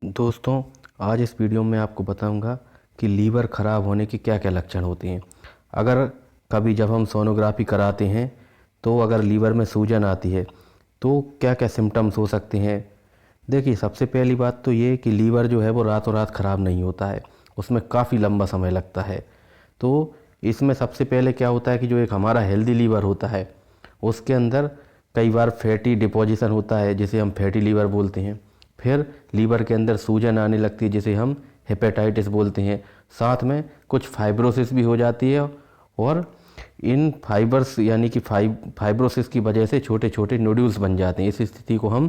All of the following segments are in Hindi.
दोस्तों, आज इस वीडियो में आपको बताऊंगा कि लीवर ख़राब होने के क्या क्या लक्षण होते हैं। अगर कभी जब हम सोनोग्राफी कराते हैं तो अगर लीवर में सूजन आती है तो क्या क्या सिम्टम्स हो सकते हैं। देखिए, सबसे पहली बात तो ये कि लीवर जो है वो रातों रात ख़राब नहीं होता है, उसमें काफ़ी लंबा समय लगता है। तो इसमें सबसे पहले क्या होता है कि जो एक हमारा हेल्दी लीवर होता है उसके अंदर कई बार फैटी डिपोजिशन होता है जिसे हम फैटी लीवर बोलते हैं। फिर लीवर के अंदर सूजन आने लगती है जिसे हम हेपेटाइटिस बोलते हैं। साथ में कुछ फाइब्रोसिस भी हो जाती है और इन फाइबर्स यानी कि फाइब्रोसिस की वजह से छोटे छोटे नोड्यूल्स बन जाते हैं। इस स्थिति को हम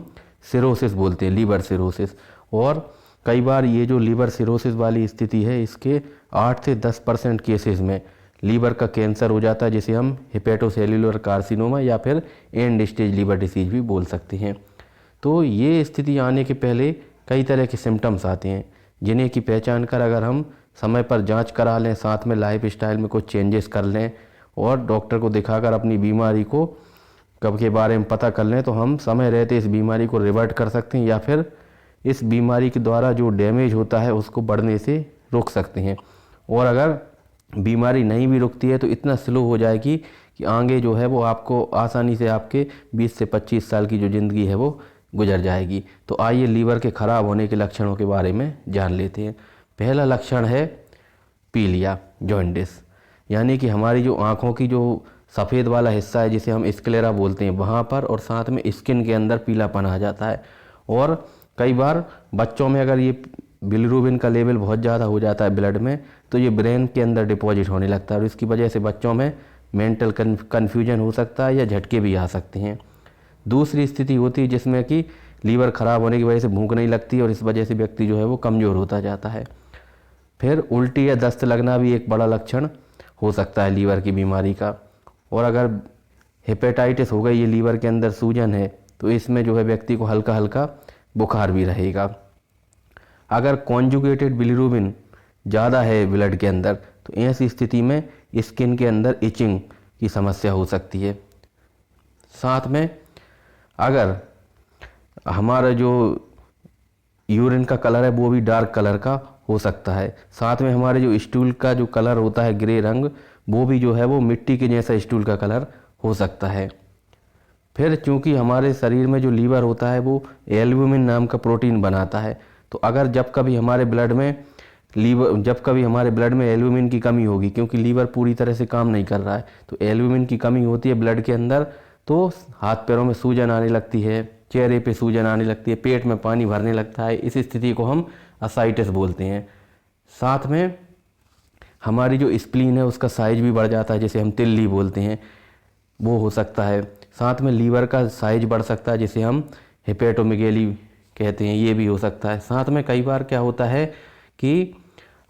सिरोसिस बोलते हैं, लीवर सिरोसिस। और कई बार ये जो लीवर सिरोसिस वाली स्थिति है इसके 8 से 10% केसेस में लीवर का कैंसर हो जाता है जिसे हम हेपेटोसेल्युलर कार्सिनोमा या फिर एंड स्टेज लीवर डिसीज भी बोल सकते हैं। तो ये स्थिति आने के पहले कई तरह के सिम्टम्स आते हैं जिन्हें की पहचान कर अगर हम समय पर जांच करा लें, साथ में लाइफ स्टाइल में कुछ चेंजेस कर लें और डॉक्टर को दिखाकर अपनी बीमारी को कब के बारे में पता कर लें तो हम समय रहते इस बीमारी को रिवर्ट कर सकते हैं या फिर इस बीमारी के द्वारा जो डैमेज होता है उसको बढ़ने से रोक सकते हैं। और अगर बीमारी नहीं भी रुकती है तो इतना स्लो हो जाएगी कि आगे जो है वो आपको आसानी से आपके 20 से 25 साल की जो ज़िंदगी है वो गुजर जाएगी। तो आइए लीवर के ख़राब होने के लक्षणों के बारे में जान लेते हैं। पहला लक्षण है पीलिया, जॉन्डिस, यानी कि हमारी जो आँखों की जो सफ़ेद वाला हिस्सा है जिसे हम स्क्लेरा बोलते हैं वहाँ पर और साथ में स्किन के अंदर पीलापन आ जाता है। और कई बार बच्चों में अगर ये बिलिरुबिन का लेवल बहुत ज़्यादा हो जाता है ब्लड में तो ये ब्रेन के अंदर डिपॉजिट होने लगता है और इसकी वजह से बच्चों में मेंटल कन्फ्यूजन हो सकता है या झटके भी आ सकते हैं। दूसरी स्थिति होती है जिसमें कि लीवर ख़राब होने की वजह से भूख नहीं लगती और इस वजह से व्यक्ति जो है वो कमज़ोर होता जाता है। फिर उल्टी या दस्त लगना भी एक बड़ा लक्षण हो सकता है लीवर की बीमारी का। और अगर हेपेटाइटिस हो गई, ये लीवर के अंदर सूजन है, तो इसमें जो है व्यक्ति को हल्का हल्का बुखार भी रहेगा। अगर कॉन्जुगेटेड बिलिरुबिन ज़्यादा है ब्लड के अंदर तो ऐसी स्थिति में स्किन के अंदर इचिंग की समस्या हो सकती है। साथ में अगर हमारा जो यूरिन का कलर है वो भी डार्क कलर का हो सकता है। साथ में हमारे जो स्टूल का जो कलर होता है ग्रे रंग, वो भी जो है वो मिट्टी के जैसा स्टूल का कलर हो सकता है। फिर चूंकि हमारे शरीर में जो लीवर होता है वो एल्ब्यूमिन नाम का प्रोटीन बनाता है, तो अगर जब कभी हमारे ब्लड में एल्ब्यूमिन की कमी होगी, क्योंकि लीवर पूरी तरह से काम नहीं कर रहा है तो एल्ब्यूमिन की कमी होती है ब्लड के अंदर, तो हाथ पैरों में सूजन आने लगती है, चेहरे पे सूजन आने लगती है, पेट में पानी भरने लगता है। इस स्थिति को हम असाइटिस बोलते हैं। साथ में हमारी जो स्प्लीन है उसका साइज भी बढ़ जाता है जिसे हम तिल्ली बोलते हैं, वो हो सकता है। साथ में लीवर का साइज बढ़ सकता है जिसे हम हेपेटोमेगेली कहते हैं, ये भी हो सकता है। साथ में कई बार क्या होता है कि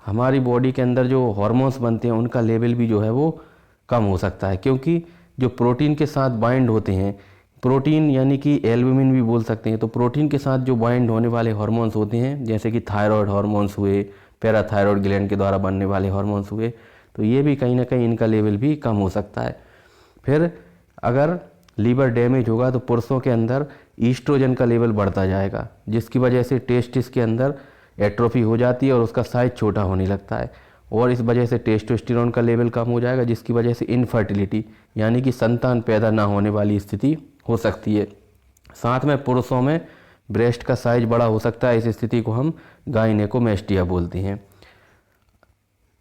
हमारी बॉडी के अंदर जो हार्मोन्स बनते हैं उनका लेवल भी जो है वो कम हो सकता है, क्योंकि जो प्रोटीन के साथ बाइंड होते हैं, प्रोटीन यानी कि एल्ब्यूमिन भी बोल सकते हैं, तो प्रोटीन के साथ जो बाइंड होने वाले हार्मोन्स होते हैं जैसे कि थायराइड हार्मोन्स हुए, पैराथायराइड ग्लैंड के द्वारा बनने वाले हार्मोन्स हुए, तो ये भी कहीं ना कहीं इनका लेवल भी कम हो सकता है। फिर अगर लीवर डैमेज होगा तो पुरुषों के अंदर ईस्ट्रोजन का लेवल बढ़ता जाएगा जिसकी वजह से टेस्टिस के अंदर एट्रोफी हो जाती है और उसका साइज छोटा होने लगता है और इस वजह से टेस्टोस्टेरोन का लेवल कम हो जाएगा जिसकी वजह से इनफर्टिलिटी यानी कि संतान पैदा ना होने वाली स्थिति हो सकती है। साथ में पुरुषों में ब्रेस्ट का साइज बड़ा हो सकता है, इस स्थिति को हम गाइनेकोमेस्टिया बोलते हैं।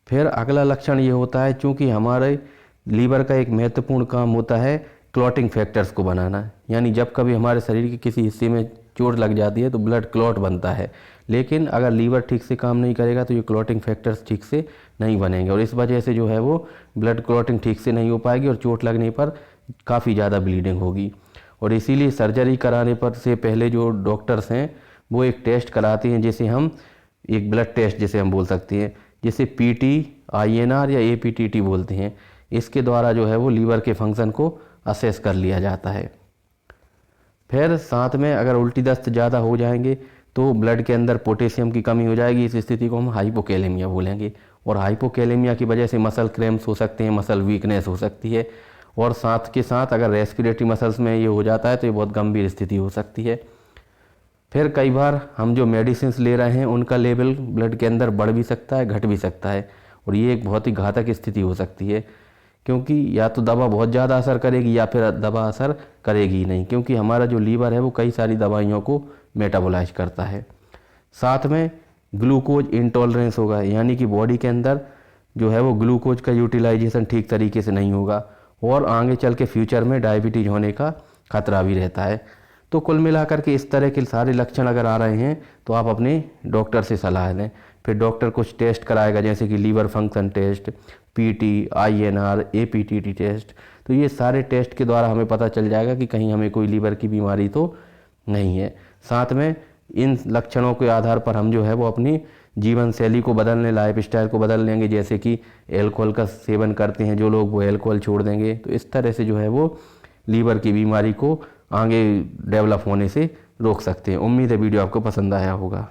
फिर अगला लक्षण ये होता है, चूँकि हमारे लीवर का एक महत्वपूर्ण काम होता है क्लॉटिंग फैक्टर्स को बनाना, यानी जब कभी हमारे शरीर के किसी हिस्से में चोट लग जाती है तो ब्लड क्लॉट बनता है, लेकिन अगर लीवर ठीक से काम नहीं करेगा तो ये क्लॉटिंग फैक्टर्स ठीक से नहीं बनेंगे और इस वजह से जो है वो ब्लड क्लॉटिंग ठीक से नहीं हो पाएगी और चोट लगने पर काफ़ी ज़्यादा ब्लीडिंग होगी। और इसीलिए सर्जरी कराने पर से पहले जो डॉक्टर्स हैं वो एक टेस्ट कराते हैं जिसे हम एक ब्लड टेस्ट जिसे हम बोल सकते हैं, जिसे PT, INR या APTT बोलते हैं। इसके द्वारा जो है वो लीवर के फंक्शन को असेस कर लिया जाता है। फिर साथ में अगर उल्टी दस्त ज़्यादा हो जाएंगे तो ब्लड के अंदर पोटेशियम की कमी हो जाएगी, इस स्थिति को हम हाइपोकैलेमिया बोलेंगे और हाइपोकैलेमिया की वजह से मसल क्रैम्प्स हो सकते हैं, मसल वीकनेस हो सकती है और साथ के साथ अगर रेस्पिरेटरी मसल्स में ये हो जाता है तो ये बहुत गंभीर स्थिति हो सकती है। फिर कई बार हम जो मेडिसिन ले रहे हैं उनका लेवल ब्लड के अंदर बढ़ भी सकता है, घट भी सकता है, और ये एक बहुत ही घातक स्थिति हो सकती है, क्योंकि या तो दवा बहुत ज़्यादा असर करेगी या फिर दवा असर करेगी ही नहीं, क्योंकि हमारा जो लीवर है वो कई सारी दवाइयों को मेटाबोलाइज करता है। साथ में ग्लूकोज इंटॉलरेंस होगा, यानी कि बॉडी के अंदर जो है वो ग्लूकोज का यूटिलाइजेशन ठीक तरीके से नहीं होगा, और आगे चल के फ्यूचर में डायबिटीज़ होने का खतरा भी रहता है। तो कुल मिलाकर के इस तरह के सारे लक्षण अगर आ रहे हैं तो आप अपने डॉक्टर से सलाह लें। फिर डॉक्टर कुछ टेस्ट कराएगा, जैसे कि liver function test, PT, INR, APTT test. तो ये सारे टेस्ट के द्वारा हमें पता चल जाएगा कि कहीं हमें कोई लीवर की बीमारी तो नहीं है। साथ में इन लक्षणों के आधार पर हम जो है वो अपनी जीवन शैली को बदलने, लाइफ स्टाइल को बदल लेंगे। जैसे कि एल्कोहल का सेवन करते हैं जो लोग, वो एल्कोहल छोड़ देंगे। तो इस तरह से जो है वो लीवर की बीमारी को आगे डेवलप होने से रोक सकते हैं। उम्मीद है वीडियो आपको पसंद आया होगा।